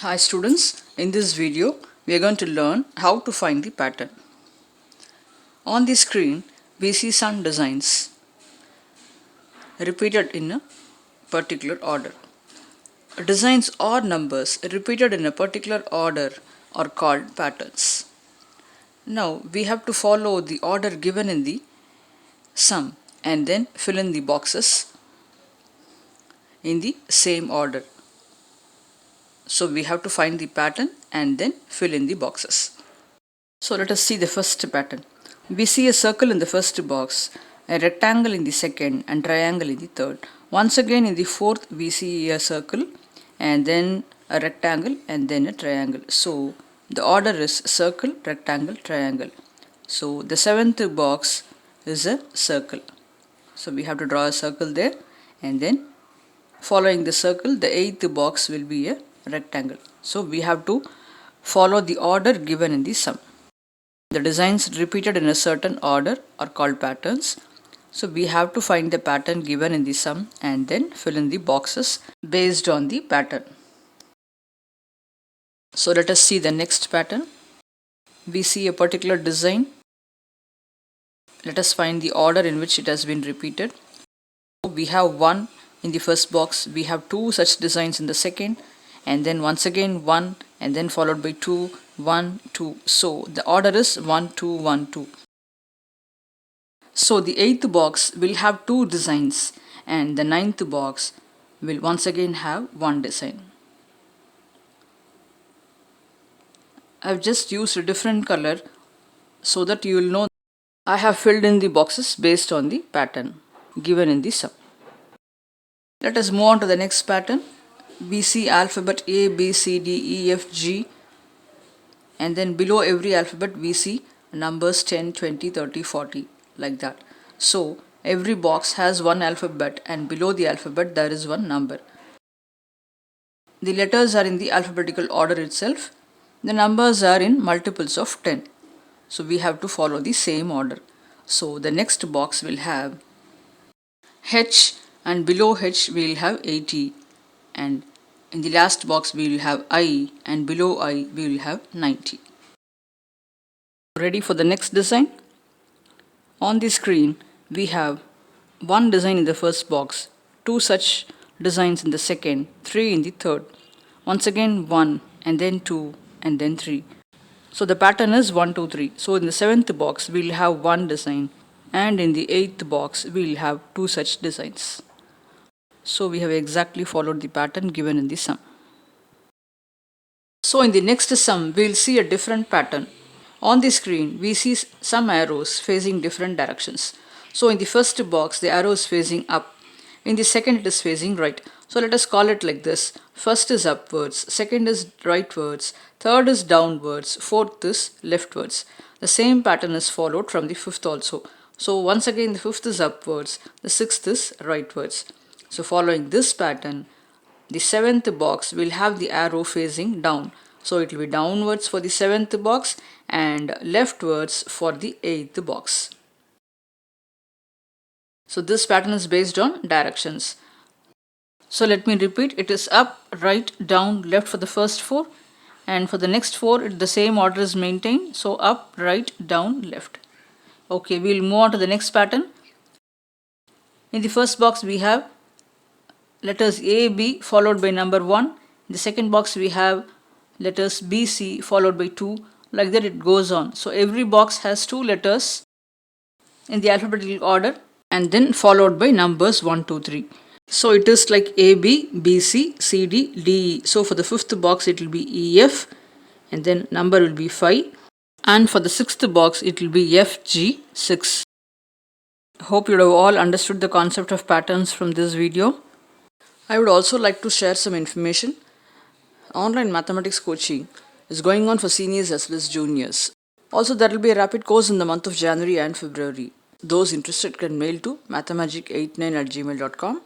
Hi students, in this video we are going to learn how to find the pattern. On the screen we see some designs repeated in a particular order. Designs or numbers repeated in a particular order are called patterns. Now we have to follow the order given in the sum and then fill in the boxes in the same order. So we have to find the pattern and then fill in the boxes. So let us see the first pattern. We see a circle in the first box, a rectangle in the second, and triangle in the third. Once again in the fourth we see a circle and then a rectangle and then a triangle. So the order is circle, rectangle, triangle. So the seventh box is a circle. So we have to draw a circle there, and then following the circle the eighth box will be a rectangle. So we have to follow the order given in the sum. The designs repeated in a certain order are called patterns. So we have to find the pattern given in the sum and then fill in the boxes based on the pattern. So let us see the next pattern. We see a particular design. Let us find the order in which it has been repeated. We have 1 in the first box, we have 2 such designs in the second, and then once again 1 and then followed by 2, 1, 2. So the order is 1, 2, 1, 2. So the 8th box will have 2 designs and the 9th box will once again have 1 design. I have just used a different color so that you will know I have filled in the boxes based on the pattern given in the sum. Let us move on to the next pattern. We see alphabet A, B, C, D, E, F, G, and then below every alphabet we see numbers 10, 20, 30, 40, like that. So every box has one alphabet and below the alphabet there is one number. The letters are in the alphabetical order itself. The numbers are in multiples of 10. So we have to follow the same order. So the next box will have H, and below H we will have 80, and in the last box we will have I, and below I we will have 90. Ready for the next design? On the screen we have one design in the first box, 2 such designs in the second, 3 in the third. Once again 1 and then 2 and then 3. So the pattern is 1, 2, 3. So in the 7th box we will have one design, and in the 8th box we will have 2 such designs. So we have exactly followed the pattern given in the sum. So in the next sum we will see a different pattern. On the screen we see some arrows facing different directions. So in the first box the arrow is facing up, in the second it is facing right. So let us call it like this. First is upwards, second is rightwards, third is downwards, fourth is leftwards. The same pattern is followed from the fifth also. So once again the fifth is upwards, the sixth is rightwards. So following this pattern, the 7th box will have the arrow facing down. So it will be downwards for the 7th box and leftwards for the 8th box. So this pattern is based on directions. So let me repeat, it is up, right, down, left for the first 4, and for the next 4 the same order is maintained. So up, right, down, left. Okay, we will move on to the next pattern. In the first box we have letters A, B followed by number 1. In the second box we have letters B, C followed by 2. Like that it goes on. So every box has 2 letters in the alphabetical order and then followed by numbers 1, 2, 3. So it is like A, B, B, C, C, D, D, E. So for the 5th box it will be E, F, and then number will be 5. And for the 6th box it will be F, G, 6. Hope you have all understood the concept of patterns from this video. I would also like to share some information. Online mathematics coaching is going on for seniors as well as juniors. Also, there will be a rapid course in the month of January and February. Those interested can mail to mathmagic89@gmail.com.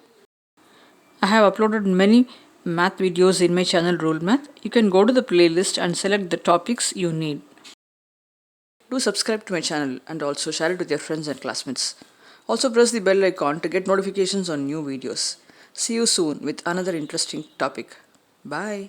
I have uploaded many math videos in my channel Rule Math. You can go to the playlist and select the topics you need. Do subscribe to my channel and also share it with your friends and classmates. Also press the bell icon to get notifications on new videos. See you soon with another interesting topic. Bye.